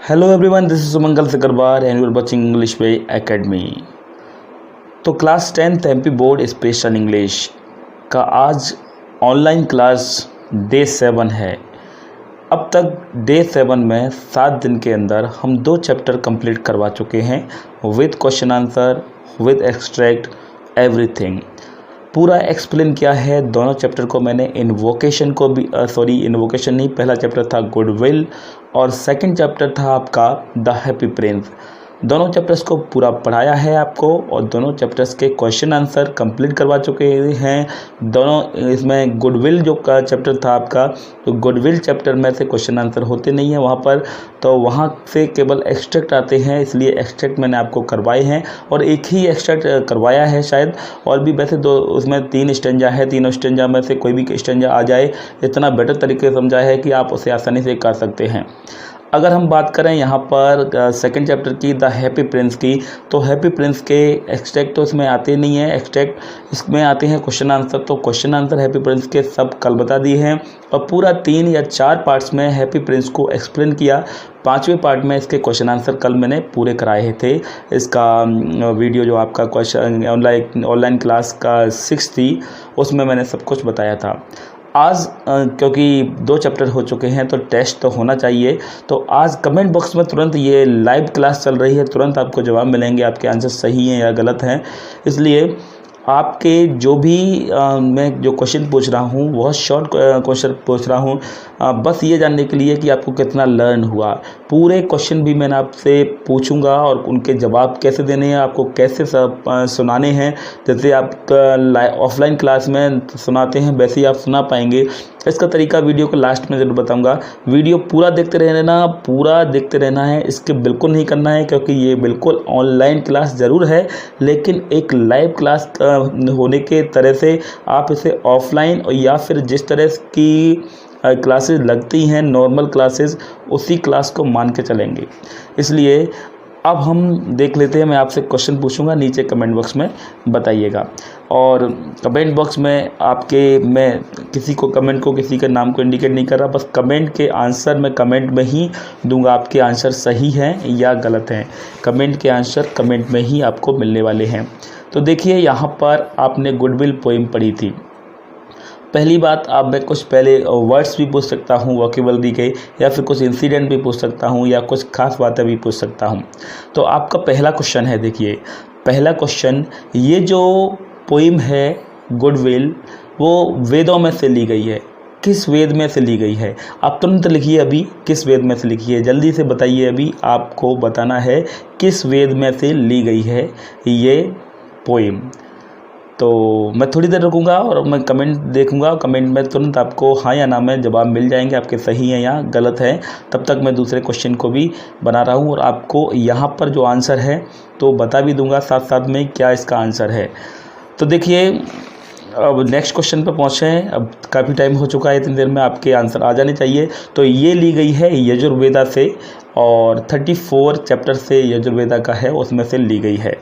Hello everyone, this is Sumangal Sikarwar and you are watching English Way Academy. तो class 10th MP board special English का आज online class day 7 है। अब तक day 7 में 7 दिन के अंदर हम 2 चैप्टर कंप्लीट करवा चुके हैं with question answer, with extract, everything. पूरा एक्सप्लेन किया है दोनों चैप्टर को मैंने। इन्वोकेशन को भी इन्वोकेशन नहीं, पहला चैप्टर था गुडविल और सेकंड चैप्टर था आपका द हैप्पी प्रिंस। दोनों चैप्टर्स को पूरा पढ़ाया है आपको और दोनों चैप्टर्स के क्वेश्चन आंसर कंप्लीट करवा चुके हैं दोनों। इसमें गुडविल जो का चैप्टर था आपका, तो गुडविल चैप्टर में से क्वेश्चन आंसर होते नहीं है वहाँ पर, तो वहाँ से केवल एक्सट्रैक्ट आते हैं, इसलिए एक्सट्रैक्ट मैंने आपको करवाए हैं और एक ही एक्सट्रैक्ट करवाया है शायद। और भी वैसे दो उसमें 3 स्टेंजा है, तीनों स्टेंजा में से कोई भी स्टेंजा आ जाए इतना बेटर तरीके से समझाया है कि आप उसे आसानी से कर सकते हैं। अगर हम बात करें यहाँ पर सेकंड चैप्टर की द हैप्पी प्रिंस की, तो हैप्पी प्रिंस के एक्सट्रैक्ट तो इसमें आते नहीं है, एक्सट्रैक्ट इसमें आते हैं क्वेश्चन आंसर। तो क्वेश्चन आंसर हैप्पी प्रिंस के सब कल बता दिए हैं और पूरा 3 या 4 पार्ट्स में हैप्पी प्रिंस को एक्सप्लेन किया। 5वें पार्ट में इसके क्वेश्चन आंसर कल मैंने पूरे कराए थे। इसका वीडियो जो आपका क्वेश्चन ऑनलाइन क्लास का 6 थी उसमें मैंने सब कुछ बताया था। आज क्योंकि 2 चैप्टर हो चुके हैं तो टेस्ट तो होना चाहिए, तो आज कमेंट बॉक्स में तुरंत ये लाइव क्लास चल रही है, तुरंत आपको जवाब मिलेंगे आपके आंसर सही हैं या गलत हैं। इसलिए आपके जो भी मैं जो क्वेश्चन पूछ रहा हूँ बहुत शॉर्ट क्वेश्चन पूछ रहा हूँ, बस ये जानने के लिए कि आपको कितना लर्न हुआ। पूरे क्वेश्चन भी मैंने आपसे पूछूंगा और उनके जवाब कैसे देने हैं, आपको कैसे सुनाने हैं। जैसे आप ऑफलाइन क्लास में सुनाते हैं वैसे ही आप सुना पाएंगे। इसका तरीका वीडियो को लास्ट में ज़रूर बताऊंगा। वीडियो पूरा देखते रहना, पूरा देखते रहना है, इसके बिल्कुल नहीं करना है क्योंकि ये बिल्कुल ऑनलाइन क्लास ज़रूर है लेकिन एक लाइव क्लास होने के तरह से आप इसे ऑफलाइन या फिर जिस तरह की क्लासेस लगती हैं नॉर्मल क्लासेस उसी क्लास को मान के चलेंगे। इसलिए अब हम देख लेते हैं, मैं आपसे क्वेश्चन पूछूंगा, नीचे कमेंट बॉक्स में बताइएगा। और कमेंट बॉक्स में मैं किसी को कमेंट को किसी के नाम को इंडिकेट नहीं कर रहा, बस कमेंट के आंसर मैं कमेंट में ही दूंगा आपके आंसर सही हैं या गलत हैं। कमेंट के आंसर कमेंट में ही आपको मिलने वाले हैं। तो देखिए यहाँ पर आपने गुडविल पोइम पढ़ी थी। पहली बात, आप मैं कुछ पहले वर्ड्स भी पूछ सकता हूँ वोकैबुलरी के, या फिर कुछ इंसिडेंट भी पूछ सकता हूँ या कुछ खास बातें भी पूछ सकता हूँ। तो आपका पहला क्वेश्चन है, देखिए पहला क्वेश्चन, ये जो पोइम है गुडविल वो वेदों में से ली गई है। किस वेद में से ली गई है? आप तुरंत लिखिए अभी, किस वेद में से लिखिए, जल्दी से बताइए। अभी आपको बताना है किस वेद में से ली गई है ये पोइम। तो मैं थोड़ी देर रुकूंगा और मैं कमेंट देखूंगा, कमेंट में तुरंत आपको हाँ या ना में जवाब मिल जाएंगे, आपके सही हैं या गलत है। तब तक मैं दूसरे क्वेश्चन को भी बना रहा हूँ और आपको यहाँ पर जो आंसर है तो बता भी दूंगा साथ साथ में क्या इसका आंसर है। तो देखिए अब नेक्स्ट क्वेश्चन पर पहुँचे हैं। अब काफ़ी टाइम हो चुका है, इतनी देर में आपके आंसर आ जाने चाहिए। तो ये ली गई है यजुर्वेदा से और 34 चैप्टर से यजुर्वेदा का है, उसमें से ली गई है।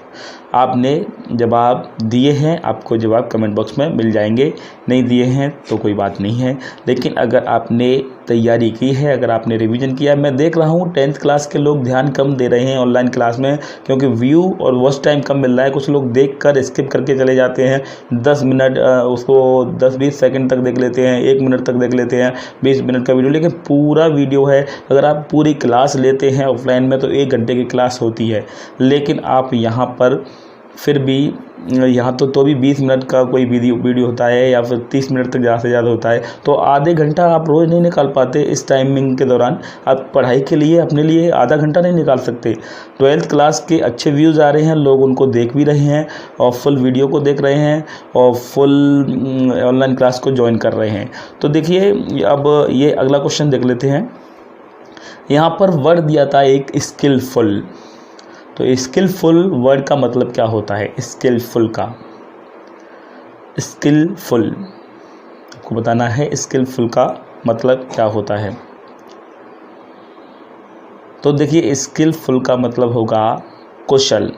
आपने जवाब दिए हैं, आपको जवाब कमेंट बॉक्स में मिल जाएंगे। नहीं दिए हैं तो कोई बात नहीं है, लेकिन अगर आपने तैयारी की है, अगर आपने रिवीजन किया, मैं देख रहा हूँ 10th क्लास के लोग ध्यान कम दे रहे हैं ऑनलाइन क्लास में क्योंकि व्यू और वॉच टाइम कम मिल रहा है। कुछ लोग देख कर स्किप करके चले जाते हैं, 10 मिनट उसको 10-20 सेकंड तक देख लेते हैं, 1 मिनट तक देख लेते हैं 20 मिनट का वीडियो, लेकिन पूरा वीडियो है। अगर आप पूरी क्लास लेते हैं ऑफलाइन में तो 1 घंटे की क्लास होती है, लेकिन आप यहाँ पर फिर भी यहाँ तो भी 20 मिनट का कोई वीडियो होता है या फिर 30 मिनट तक ज़्यादा से ज़्यादा होता है। तो आधे घंटा आप रोज़ नहीं निकाल पाते इस टाइमिंग के दौरान। आप पढ़ाई के लिए अपने लिए आधा घंटा नहीं निकाल सकते। 12th क्लास के अच्छे व्यूज़ आ रहे हैं, लोग उनको देख भी रहे हैं और फुल वीडियो को देख रहे हैं और फुल ऑनलाइन क्लास को ज्वाइन कर रहे हैं। तो देखिए अब ये अगला क्वेश्चन देख लेते हैं। यहाँ पर वर्ड दिया था एक स्किलफुल। तो स्किलफुल वर्ड का मतलब क्या होता है? स्किलफुल का, स्किलफुल आपको बताना है स्किलफुल का मतलब क्या होता है। तो देखिए स्किलफुल का मतलब होगा कुशल।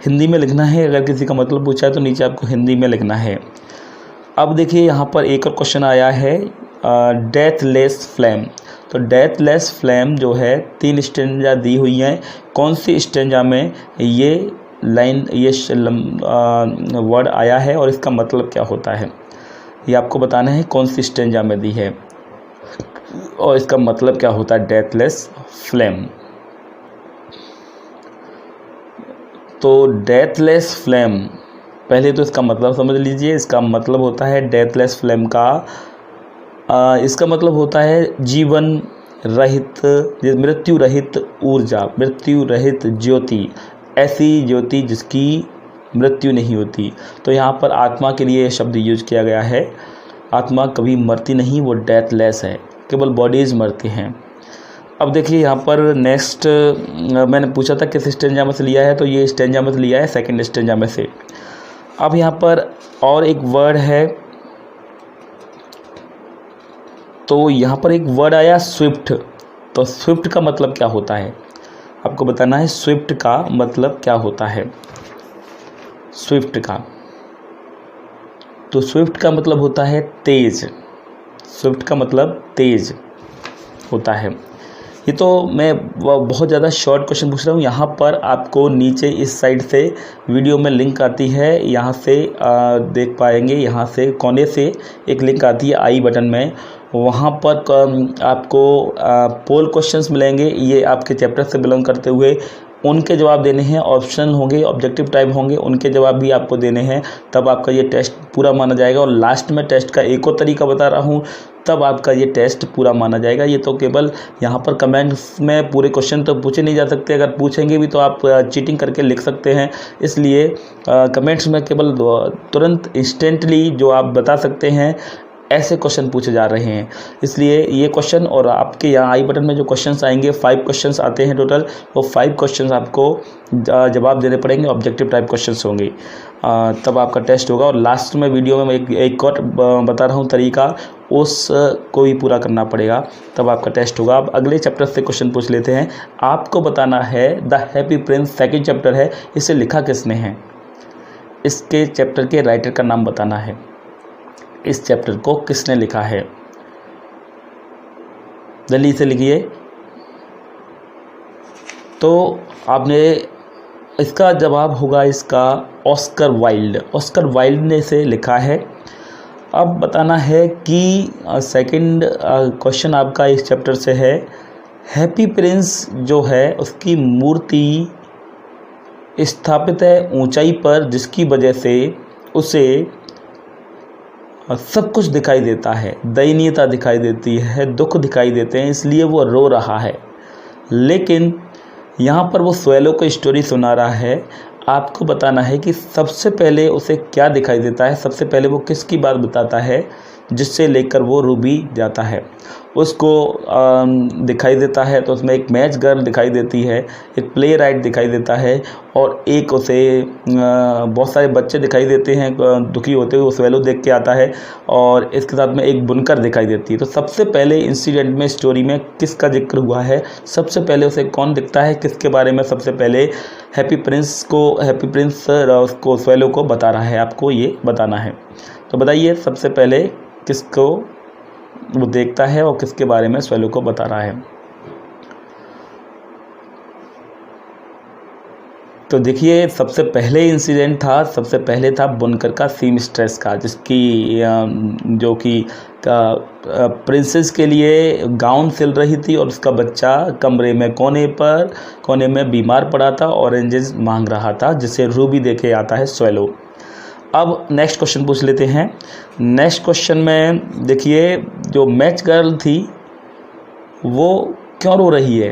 हिंदी में लिखना है, अगर किसी का मतलब पूछा है तो नीचे आपको हिंदी में लिखना है। अब देखिए यहाँ पर एक और क्वेश्चन आया है, डेथलेस फ्लेम। तो डेथलेस फ्लेम जो है 3 स्टेंजा दी हुई हैं। कौन सी स्टेंजा में ये लाइन ये वर्ड आया है और इसका मतलब क्या होता है, ये आपको बताना है कौन सी स्टेंजा में दी है और इसका मतलब क्या होता है डेथलेस फ्लेम। तो डेथलेस फ्लेम, पहले तो इसका मतलब समझ लीजिए। इसका मतलब होता है डेथलेस फ्लेम का इसका मतलब होता है जीवन रहित, मृत्यु रहित ऊर्जा, मृत्यु रहित ज्योति, ऐसी ज्योति जिसकी मृत्यु नहीं होती। तो यहाँ पर आत्मा के लिए शब्द यूज किया गया है। आत्मा कभी मरती नहीं, वो डेथलेस है, केवल बॉडीज मरती हैं। अब देखिए यहाँ पर नेक्स्ट मैंने पूछा था किस स्टेंजा में से लिया है, तो ये स्टेंजा में से लिया है, सेकंड स्टेंजा में से। अब यहाँ पर और एक वर्ड है, तो यहाँ पर एक वर्ड आया स्विफ्ट। तो स्विफ्ट का मतलब क्या होता है आपको बताना है। स्विफ्ट का मतलब क्या होता है, स्विफ्ट का, तो स्विफ्ट का मतलब होता है तेज। स्विफ्ट का मतलब तेज होता है। ये तो मैं बहुत ज़्यादा शॉर्ट क्वेश्चन पूछ रहा हूँ। यहाँ पर आपको नीचे इस साइड से वीडियो में लिंक आती है, यहाँ से देख पाएंगे। यहाँ से कोने से एक लिंक आती है आई बटन में, वहाँ पर आपको पोल क्वेश्चंस मिलेंगे। ये आपके चैप्टर से बिलोंग करते हुए उनके जवाब देने हैं। ऑप्शन होंगे, ऑब्जेक्टिव टाइप होंगे, उनके जवाब भी आपको देने हैं, तब आपका ये टेस्ट पूरा माना जाएगा। और लास्ट में टेस्ट का एक और तरीका बता रहा हूँ, तब आपका ये टेस्ट पूरा माना जाएगा। ये तो केवल यहाँ पर कमेंट्स में पूरे क्वेश्चन तो पूछे नहीं जा सकते, अगर पूछेंगे भी तो आप चीटिंग करके लिख सकते हैं। इसलिए कमेंट्स में केवल तुरंत इंस्टेंटली जो आप बता सकते हैं ऐसे क्वेश्चन पूछे जा रहे हैं। इसलिए ये क्वेश्चन और आपके यहाँ आई बटन में जो क्वेश्चंस आएंगे, 5 क्वेश्चंस आते हैं टोटल, वो 5 क्वेश्चंस आपको जवाब देने पड़ेंगे, ऑब्जेक्टिव टाइप क्वेश्चंस होंगे, तब आपका टेस्ट होगा। और लास्ट में वीडियो में एक और बता रहा हूँ तरीका, उस को भी पूरा करना पड़ेगा, तब आपका टेस्ट होगा। अब अगले चैप्टर से क्वेश्चन पूछ लेते हैं। आपको बताना है the Happy Prince, second chapter है, इसे लिखा किसने है, इसके चैप्टर के राइटर का नाम बताना है। इस चैप्टर को किसने लिखा है, जल्दी से लिखिए। तो आपने इसका जवाब होगा इसका ऑस्कर वाइल्ड। ऑस्कर वाइल्ड ने इसे लिखा है। अब बताना है कि सेकंड क्वेश्चन आपका इस चैप्टर से है, हैप्पी प्रिंस जो है उसकी मूर्ति स्थापित है ऊंचाई पर, जिसकी वजह से उसे सब कुछ दिखाई देता है, दयनीयता दिखाई देती है, दुख दिखाई देते हैं, इसलिए वो रो रहा है। लेकिन यहाँ पर वो स्वेलो को स्टोरी सुना रहा है। आपको बताना है कि सबसे पहले उसे क्या दिखाई देता है, सबसे पहले वो किसकी बात बताता है जिससे लेकर वो रूबी जाता है। उसको दिखाई देता है तो उसमें एक मैच गर्ल दिखाई देती है, एक प्ले राइट दिखाई देता है, और एक उसे बहुत सारे बच्चे दिखाई देते हैं दुखी होते हुए, वो स्वेलो देख के आता है, और इसके साथ में एक बुनकर दिखाई देती है। तो सबसे पहले इंसिडेंट में, स्टोरी में किसका जिक्र हुआ है, सबसे पहले उसे कौन दिखता है, किसके बारे में सबसे पहले हैप्पी प्रिंस उसको स्वेलो को बता रहा है, आपको ये बताना है। तो बताइए सबसे पहले किसको वो देखता है और किसके बारे में स्वेलो को बता रहा है। तो देखिए सबसे पहले इंसिडेंट था, सबसे पहले था बुनकर का सीमस्ट्रेस का, जिसकी जो कि प्रिंसेस के लिए गाउन सिल रही थी और उसका बच्चा कमरे में कोने में बीमार पड़ा था, ऑरेंजेस मांग रहा था, जिसे रूबी देके आता है स्वेलो। अब नेक्स्ट क्वेश्चन पूछ लेते हैं। नेक्स्ट क्वेश्चन में देखिए जो मैच गर्ल थी वो क्यों रो रही है,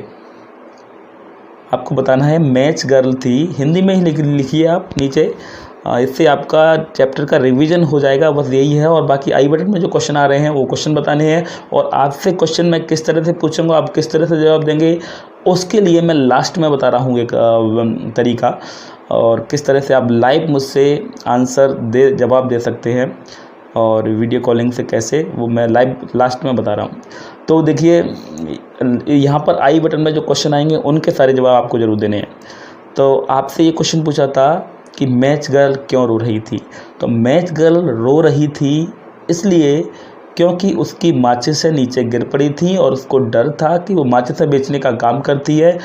आपको बताना है। मैच गर्ल थी, हिंदी में ही लिखिए आप नीचे, इससे आपका चैप्टर का रिवीजन हो जाएगा, बस यही है। और बाकी आई बटन में जो क्वेश्चन आ रहे हैं वो क्वेश्चन बताने हैं, और आपसे क्वेश्चन मैं किस तरह से पूछूंगा, आप किस तरह से जवाब देंगे, उसके लिए मैं लास्ट में बता रहा हूँ एक तरीका, और किस तरह से आप लाइव मुझसे जवाब दे सकते हैं, और वीडियो कॉलिंग से कैसे, वो मैं लाइव लास्ट में बता रहा हूँ। तो देखिए यहाँ पर आई बटन में जो क्वेश्चन आएंगे उनके सारे जवाब आपको ज़रूर देने हैं। तो आपसे ये क्वेश्चन पूछा था कि मैच गर्ल क्यों रो रही थी। तो मैच गर्ल रो रही थी इसलिए क्योंकि उसकी माचिस से नीचे गिर पड़ी थी और उसको डर था कि वो माचिस बेचने का काम करती है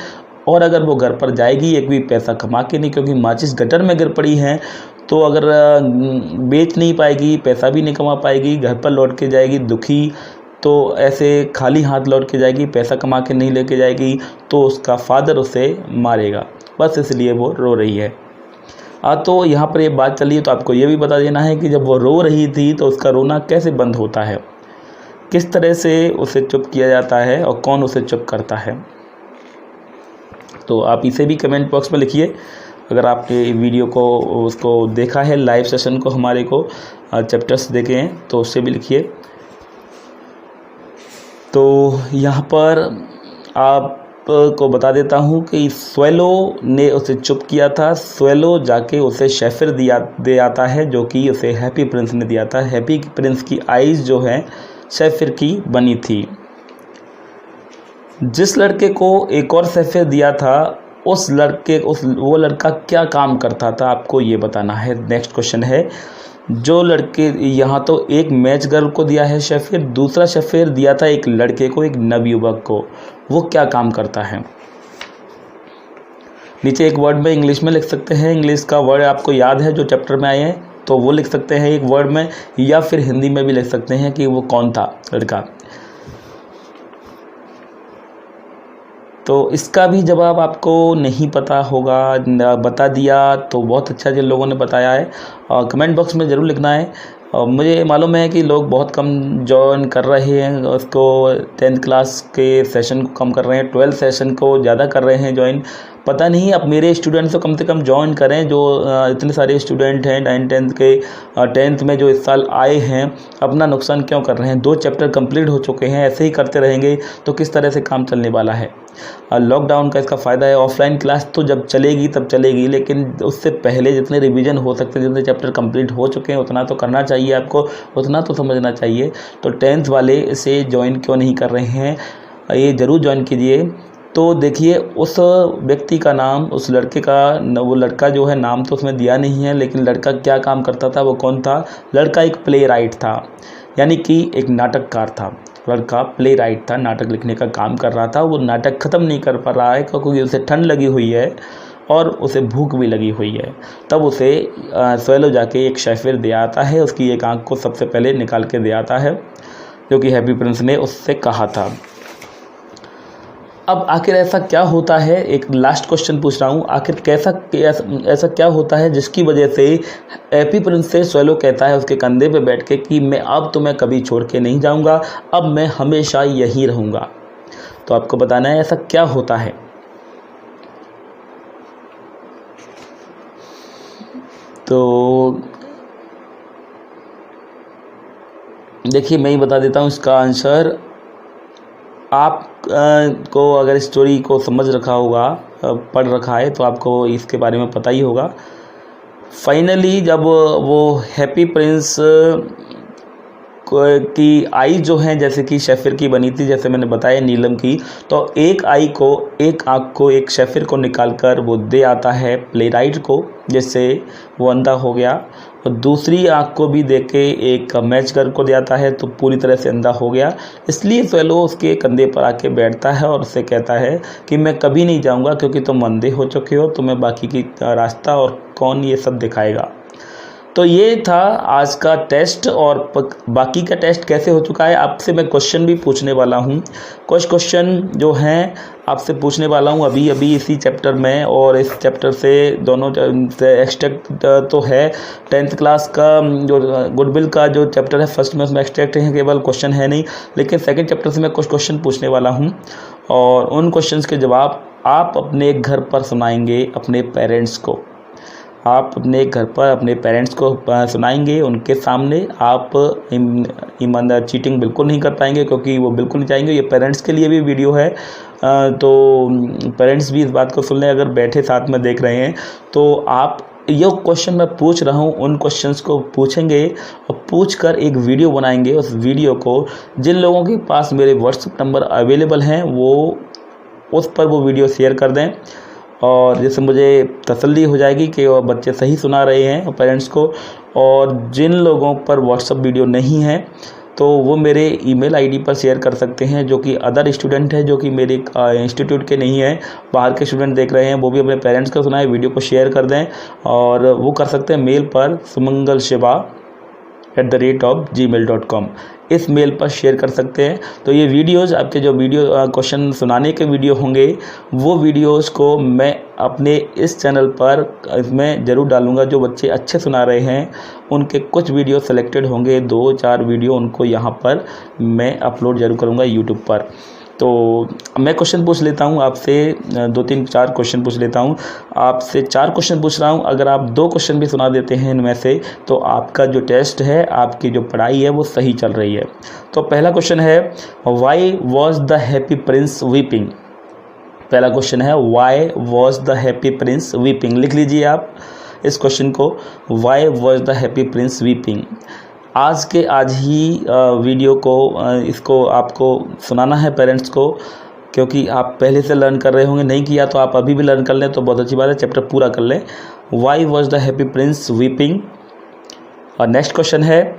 और अगर वो घर पर जाएगी एक भी पैसा कमा के नहीं, क्योंकि माचिस गटर में गिर पड़ी है तो अगर बेच नहीं पाएगी, पैसा भी नहीं कमा पाएगी, घर पर लौट के जाएगी दुखी, तो ऐसे खाली हाथ लौट के जाएगी, पैसा कमा के नहीं लेके जाएगी तो उसका फादर उसे मारेगा। बस इसलिए वो रो रही है। तो यहाँ पर ये बात चली है तो आपको ये भी बता देना है कि जब वो रो रही थी तो उसका रोना कैसे बंद होता है, किस तरह से उसे चुप किया जाता है और कौन उसे चुप करता है। तो आप इसे भी कमेंट बॉक्स में लिखिए। अगर आपने वीडियो को उसको देखा है, लाइव सेशन को हमारे को चैप्टर्स देखे हैं तो उससे भी लिखिए। तो यहाँ पर आपको बता देता हूँ कि स्वेलो ने उसे चुप किया था। स्वेलो जाके उसे शेफिर दे आता है जो कि उसे हैप्पी प्रिंस ने दिया था। हैप्पी प्रिंस की आईज़ जो है शेफिर की बनी थी। जिस लड़के को एक और शेफिर दिया था वो लड़का क्या काम करता था, आपको ये बताना है। नेक्स्ट क्वेश्चन है, जो लड़के यहाँ तो एक मैच गर्ल को दिया है शेफिर, दूसरा शेफिर दिया था एक लड़के को, एक नवयुवक को, वो क्या काम करता है। नीचे एक वर्ड में इंग्लिश में लिख सकते हैं, इंग्लिश का वर्ड आपको याद है जो चैप्टर में आए हैं तो वो लिख सकते हैं एक वर्ड में, या फिर हिंदी में भी लिख सकते हैं कि वो कौन था लड़का। तो इसका भी जवाब आपको नहीं पता होगा, बता दिया तो बहुत अच्छा जिन लोगों ने बताया है। कमेंट बॉक्स में ज़रूर लिखना है। मुझे मालूम है कि लोग बहुत कम जॉइन कर रहे हैं उसको, 10th क्लास के सेशन को कम कर रहे हैं, 12th सेशन को ज़्यादा कर रहे हैं ज्वाइन। पता नहीं, अब मेरे स्टूडेंट्स को कम से कम ज्वाइन करें। जो इतने सारे स्टूडेंट हैं 9th 10th के 10th में जो इस साल आए हैं, अपना नुकसान क्यों कर रहे हैं। 2 चैप्टर कंप्लीट हो चुके हैं, ऐसे ही करते रहेंगे तो किस तरह से काम चलने वाला है। लॉकडाउन का इसका फ़ायदा है, ऑफलाइन क्लास तो जब चलेगी तब चलेगी, लेकिन उससे पहले जितने रिवीजन हो सकते हैं, जितने चैप्टर कंप्लीट हो चुके हैं उतना तो करना चाहिए आपको, उतना तो समझना चाहिए। तो 10th वाले इसे ज्वाइन क्यों नहीं कर रहे हैं, ये ज़रूर ज्वाइन कीजिए। तो देखिए उस व्यक्ति का नाम, उस लड़के का, वो लड़का जो है नाम तो उसमें दिया नहीं है, लेकिन लड़का क्या काम करता था, वो कौन था। लड़का एक प्ले राइट था, यानी कि एक नाटककार था। लड़का प्ले राइट था, नाटक लिखने का काम कर रहा था। वो नाटक ख़त्म नहीं कर पा रहा है क्योंकि उसे ठंड लगी हुई है और उसे भूख भी लगी हुई है। तब उसे स्वेलो जाके एक शेफिर दे आता है, उसकी एक आंख को सबसे पहले निकाल के दे आता है जो कि हैप्पी प्रिंस ने उससे कहा था। अब आखिर ऐसा क्या होता है, एक लास्ट क्वेश्चन पूछ रहा हूँ, आखिर ऐसा क्या होता है जिसकी वजह से हैप्पी प्रिंस से स्वेलो कहता है उसके कंधे पे बैठ के कि मैं अब तुम्हें कभी छोड़ के नहीं जाऊँगा, अब मैं हमेशा यहीं रहूँगा। तो आपको बताना है ऐसा क्या होता है। तो देखिए मैं ही बता देता हूँ इसका आंसर। आप को अगर स्टोरी को समझ रखा होगा, पढ़ रखा है, तो आपको इसके बारे में पता ही होगा। फाइनली जब वो हैप्पी प्रिंस की आई जो है जैसे कि शेफिर की बनी थी, जैसे मैंने बताया नीलम की, तो एक आँख को एक शेफिर को निकालकर वो दे आता है प्ले राइट को, जिससे वो अंधा हो गया, और दूसरी आँख को भी देके एक मैच गर्ल को दे आता है तो पूरी तरह से अंधा हो गया। इसलिए स्वेलो उसके कंधे पर आके बैठता है और उससे कहता है कि मैं कभी नहीं जाऊँगा क्योंकि तुम अंधे हो चुके हो, तुम्हें बाकी की रास्ता और कौन ये सब दिखाएगा। तो ये था आज का टेस्ट, और बाकी का टेस्ट कैसे हो चुका है आपसे मैं क्वेश्चन भी पूछने वाला हूँ। कुछ क्वेश्चन जो हैं आपसे पूछने वाला हूँ अभी इसी चैप्टर में, और इस चैप्टर से दोनों से एक्सट्रैक्ट तो है 10th क्लास का जो गुडविल का जो चैप्टर है फर्स्ट में, उसमें एक्सट्रैक्ट है, केवल क्वेश्चन है नहीं, लेकिन सेकेंड चैप्टर से मैं कुछ क्वेश्चन पूछने वाला हूँ और उन क्वेश्चन के जवाब आप अपने घर पर सुनाएंगे अपने पेरेंट्स को। आप अपने घर पर अपने पेरेंट्स को सुनाएंगे, उनके सामने आप ईमानदार चीटिंग बिल्कुल नहीं कर पाएंगे क्योंकि वो बिल्कुल नहीं चाहेंगे। ये पेरेंट्स के लिए भी वीडियो है, तो पेरेंट्स भी इस बात को सुन लें अगर बैठे साथ में देख रहे हैं। तो आप ये क्वेश्चन मैं पूछ रहा हूँ उन क्वेश्चंस को पूछेंगे और पूछकर एक वीडियो बनाएंगे। उस वीडियो को जिन लोगों के पास मेरे व्हाट्सएप नंबर अवेलेबल हैं वो उस पर वो वीडियो शेयर कर दें, और जिससे मुझे तसल्ली हो जाएगी कि वो बच्चे सही सुना रहे हैं पेरेंट्स को। और जिन लोगों पर व्हाट्सएप वीडियो नहीं है तो वो मेरे ईमेल आईडी पर शेयर कर सकते हैं, जो कि अदर स्टूडेंट है जो कि मेरे इंस्टीट्यूट के नहीं है, बाहर के स्टूडेंट देख रहे हैं, वो भी अपने पेरेंट्स को सुनाएं, वीडियो को शेयर कर दें। और वो कर सकते हैं मेल पर sumangalshiva@gmail.com, इस मेल पर शेयर कर सकते हैं। तो ये वीडियोज़ आपके जो वीडियो क्वेश्चन सुनाने के वीडियो होंगे, वो वीडियोज़ को मैं अपने इस चैनल पर इसमें ज़रूर डालूंगा। जो बच्चे अच्छे सुना रहे हैं उनके कुछ वीडियो सेलेक्टेड होंगे, 2-4 वीडियो उनको यहाँ पर मैं अपलोड ज़रूर करूँगा यूट्यूब पर। तो मैं क्वेश्चन पूछ लेता हूँ आपसे, 2-3-4 क्वेश्चन पूछ लेता हूँ आपसे, 4 क्वेश्चन पूछ रहा हूँ। अगर आप 2 क्वेश्चन भी सुना देते हैं इनमें से, तो आपका जो टेस्ट है, आपकी जो पढ़ाई है, वो सही चल रही है। तो पहला क्वेश्चन है, Y was the Happy Prince weeping. पहला क्वेश्चन है, Y was the Happy Prince weeping. लिख लीजिए आप इस क्वेश्चन को, Y was the Happy Prince weeping. आज के आज ही वीडियो को इसको आपको सुनाना है पेरेंट्स को, क्योंकि आप पहले से लर्न कर रहे होंगे, नहीं किया तो आप अभी भी लर्न कर लें तो बहुत अच्छी बात है, चैप्टर पूरा कर लें। Why was the Happy Prince weeping. और नेक्स्ट क्वेश्चन है,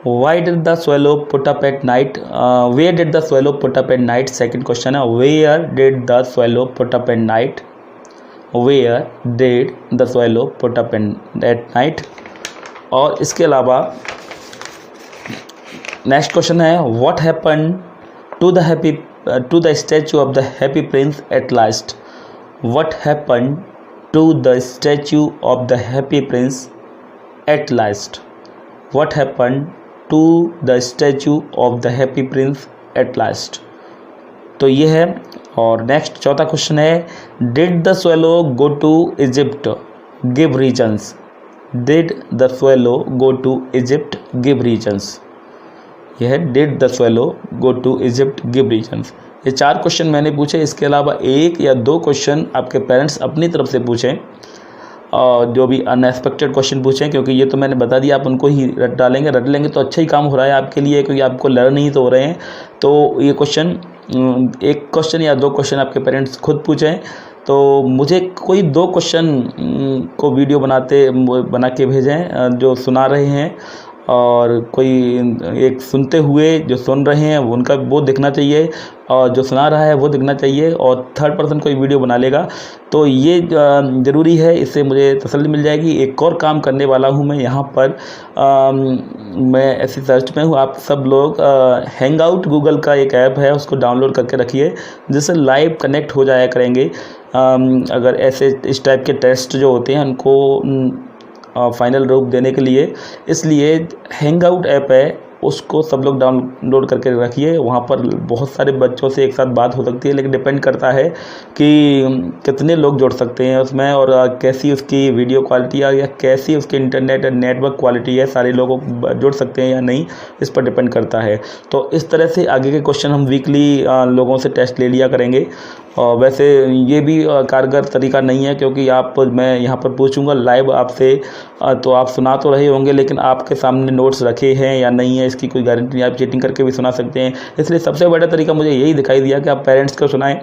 why did the swallow put up at night, where did the swallow put up at night. Second question है, where did the swallow put up at night, where did the swallow put up at night. और इसके अलावा next question है, what happen to the statue of the Happy Prince at last. What happen to the statue of the Happy Prince at last. What happen to the statue of the Happy Prince at last. तो ये है। और next चौथा question है, did the swallow go to Egypt, give reasons. Did the swallow go to Egypt? Give reasons। यह है did the swallow go to Egypt? Give reasons। ये 4 question मैंने पूछे। इसके अलावा 1 या 2 क्वेश्चन आपके पेरेंट्स अपनी तरफ से पूछें, और जो भी अनएक्सपेक्टेड क्वेश्चन पूछें, क्योंकि ये तो मैंने बता दिया, आप उनको ही रट लेंगे तो अच्छा ही काम हो रहा है आपके लिए, क्योंकि आपको लर्न ही तो हो रहे हैं। तो ये क्वेश्चन 1 क्वेश्चन या 2 क्वेश्चन आपके पेरेंट्स खुद पूछें। तो मुझे कोई 2 क्वेश्चन को वीडियो बना के भेजें जो सुना रहे हैं, और कोई एक सुनते हुए जो सुन रहे हैं उनका वो दिखना चाहिए, और जो सुना रहा है वो दिखना चाहिए, और थर्ड पर्सन कोई वीडियो बना लेगा तो ये ज़रूरी है। इससे मुझे तसल्ली मिल जाएगी। एक और काम करने वाला हूँ मैं यहाँ पर, मैं ऐसी सर्च में हूँ। आप सब लोग हैंग आउट गूगल का एक ऐप है, उसको डाउनलोड करके रखिए, जिससे लाइव कनेक्ट हो जाया करेंगे। अगर ऐसे इस टाइप के टेस्ट जो होते हैं उनको फाइनल रूप देने के लिए, इसलिए हैंग आउट ऐप है, उसको सब लोग डाउनलोड करके रखिए। वहाँ पर बहुत सारे बच्चों से एक साथ बात हो सकती है, लेकिन डिपेंड करता है कि कितने लोग जुड़ सकते हैं उसमें, और कैसी उसकी वीडियो क्वालिटी है, या कैसी उसकी इंटरनेट और नेटवर्क क्वालिटी है, सारे लोग जुड़ सकते हैं या नहीं, इस पर डिपेंड करता है। तो इस तरह से आगे के क्वेश्चन हम वीकली लोगों से टेस्ट ले लिया करेंगे। और वैसे ये भी कारगर तरीका नहीं है, क्योंकि मैं यहाँ पर पूछूंगा लाइव आपसे, तो आप सुना तो रहे होंगे, लेकिन आपके सामने नोट्स रखे हैं या नहीं है इसकी कोई गारंटी नहीं। आप चीटिंग करके भी सुना सकते हैं। इसलिए सबसे बड़ा तरीका मुझे यही दिखाई दिया कि आप पेरेंट्स को सुनाएं,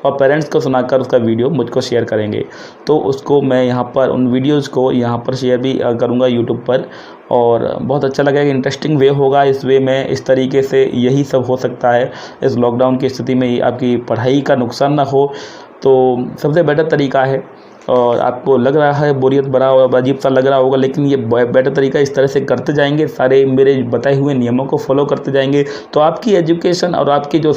और पेरेंट्स को सुनाकर उसका वीडियो मुझको शेयर करेंगे, तो उसको मैं यहाँ पर उन वीडियोज़ को यहाँ पर शेयर भी करूँगा यूट्यूब पर। और बहुत अच्छा लगेगा, इंटरेस्टिंग वे होगा। इस वे में इस तरीके से यही सब हो सकता है। इस लॉकडाउन की स्थिति में आपकी पढ़ाई का नुकसान ना हो, तो सबसे बेटर तरीका है। और आपको लग रहा है बोरियत बड़ा और अजीब सा लग रहा होगा, लेकिन ये बेटर तरीका, इस तरह से करते जाएंगे, सारे मेरे बताए हुए नियमों को फॉलो करते जाएंगे, तो आपकी एजुकेशन और आपकी जो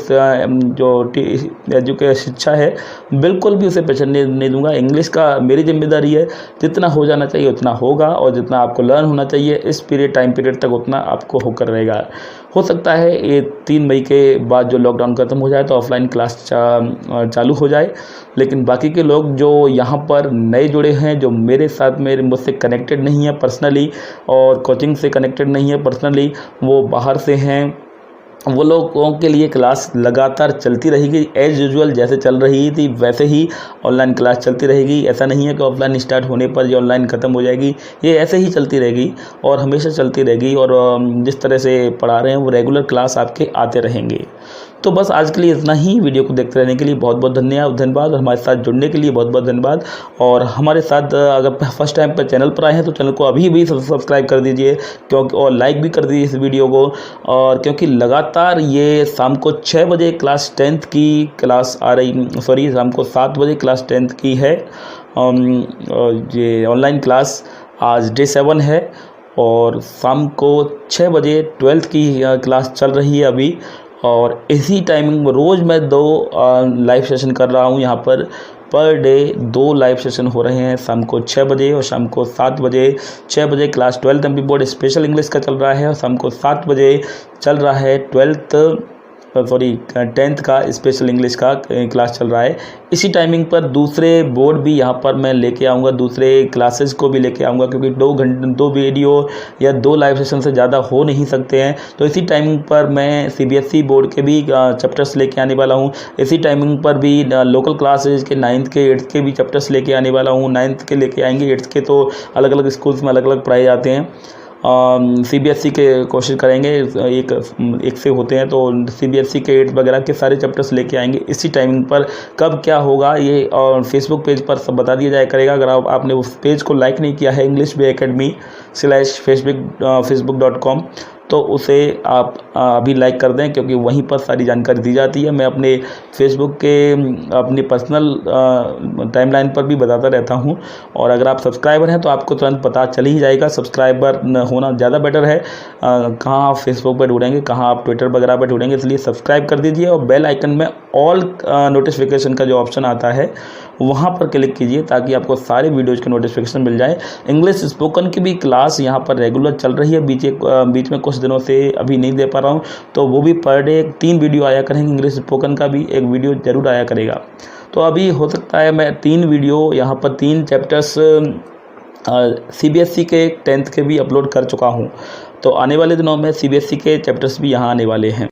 शिक्षा है, बिल्कुल भी उसे पीछे नहीं दूंगा। इंग्लिश का मेरी जिम्मेदारी है, जितना हो जाना चाहिए उतना होगा, और जितना आपको लर्न होना चाहिए इस टाइम पीरियड तक, उतना आपको होकर रहेगा। हो सकता है ये 3 मई के बाद जो लॉकडाउन खत्म हो जाए तो ऑफलाइन क्लास चालू हो जाए, लेकिन बाकी के लोग जो यहाँ पर नए जुड़े हैं, जो मेरे साथ मुझसे कनेक्टेड नहीं है पर्सनली, और कोचिंग से कनेक्टेड नहीं है पर्सनली, वो बाहर से हैं, वो लोगों के लिए क्लास लगातार चलती रहेगी। एज यूजुअल जैसे चल रही थी वैसे ही ऑनलाइन क्लास चलती रहेगी। ऐसा नहीं है कि ऑफलाइन स्टार्ट होने पर ये ऑनलाइन ख़त्म हो जाएगी, ये ऐसे ही चलती रहेगी और हमेशा चलती रहेगी। और जिस तरह से पढ़ा रहे हैं वो रेगुलर क्लास आपके आते रहेंगे। तो बस आज के लिए इतना ही। वीडियो को देखते रहने के लिए बहुत बहुत धन्यवाद और हमारे साथ जुड़ने के लिए बहुत बहुत धन्यवाद। और हमारे साथ अगर फर्स्ट टाइम पर चैनल पर आए हैं तो चैनल को अभी भी सब्सक्राइब कर दीजिए, क्योंकि और लाइक भी कर दीजिए इस वीडियो को। और क्योंकि लगातार ये शाम को 6 बजे क्लास 10th की क्लास आ रही, सॉरी शाम को 7 बजे क्लास 10th की है ये ऑनलाइन क्लास। आज डे 7 है और शाम को 6 बजे 12th की क्लास चल रही है अभी। और इसी टाइमिंग में रोज़ मैं 2 लाइव सेशन कर रहा हूँ यहाँ पर डे 2 लाइव सेशन हो रहे हैं, शाम को 6 बजे और शाम को 7 बजे। 6 बजे class 12th MP board special English का चल रहा है और शाम को 7 बजे चल रहा है 10th का स्पेशल इंग्लिश का क्लास चल रहा है। इसी टाइमिंग पर दूसरे बोर्ड भी यहाँ पर मैं लेके आऊँगा, दूसरे क्लासेस को भी लेके आऊँगा, क्योंकि 2 वीडियो या 2 लाइव सेशन से ज़्यादा हो नहीं सकते हैं। तो इसी टाइमिंग पर मैं CBSE बोर्ड के भी चैप्टर्स लेके आने वाला हूँ। इसी टाइमिंग पर भी लोकल क्लासेज के 9th के 8th के भी चैप्टर्स लेके आने वाला हूँ। 9th के लेके आएंगे, 8th के तो अलग अलग स्कूल्स में अलग अलग पढ़ाए जाते हैं। CBSE के कोशिश करेंगे, एक से होते हैं, तो CBSE के 8th वगैरह के सारे चैप्टर्स लेके आएंगे। इसी टाइमिंग पर कब क्या होगा ये और फेसबुक पेज पर सब बता दिया जाया करेगा। अगर आपने उस पेज को लाइक नहीं किया है englishbay.academy/facebook.com तो उसे आप अभी लाइक कर दें, क्योंकि वहीं पर सारी जानकारी दी जाती है। मैं अपने फेसबुक के अपनी पर्सनल टाइमलाइन पर भी बताता रहता हूं। और अगर आप सब्सक्राइबर हैं तो आपको तुरंत पता चल ही जाएगा। सब्सक्राइबर होना ज़्यादा बेटर है। कहाँ आप फेसबुक पर ढूंढेंगे, कहाँ आप ट्विटर वगैरह पर ढूंढेंगे, इसलिए सब्सक्राइब कर दीजिए और बेल आइकन में ऑल नोटिफिकेशन का जो ऑप्शन आता है वहाँ पर क्लिक कीजिए, ताकि आपको सारे वीडियोज़ के नोटिफिकेशन मिल जाए। इंग्लिश स्पोकन की भी क्लास यहाँ पर रेगुलर चल रही है। बीच में कुछ दिनों से अभी नहीं दे पा रहा हूँ, तो वो भी पर डे 3 वीडियो आया करेंगे। इंग्लिश स्पोकन का भी एक वीडियो ज़रूर आया करेगा। तो अभी हो सकता है मैं 3 वीडियो यहाँ पर 3 चैप्टर्स CBSE के 10th के भी अपलोड कर चुका हूँ। तो आने वाले दिनों में CBSE के चैप्टर्स भी यहाँ आने वाले हैं।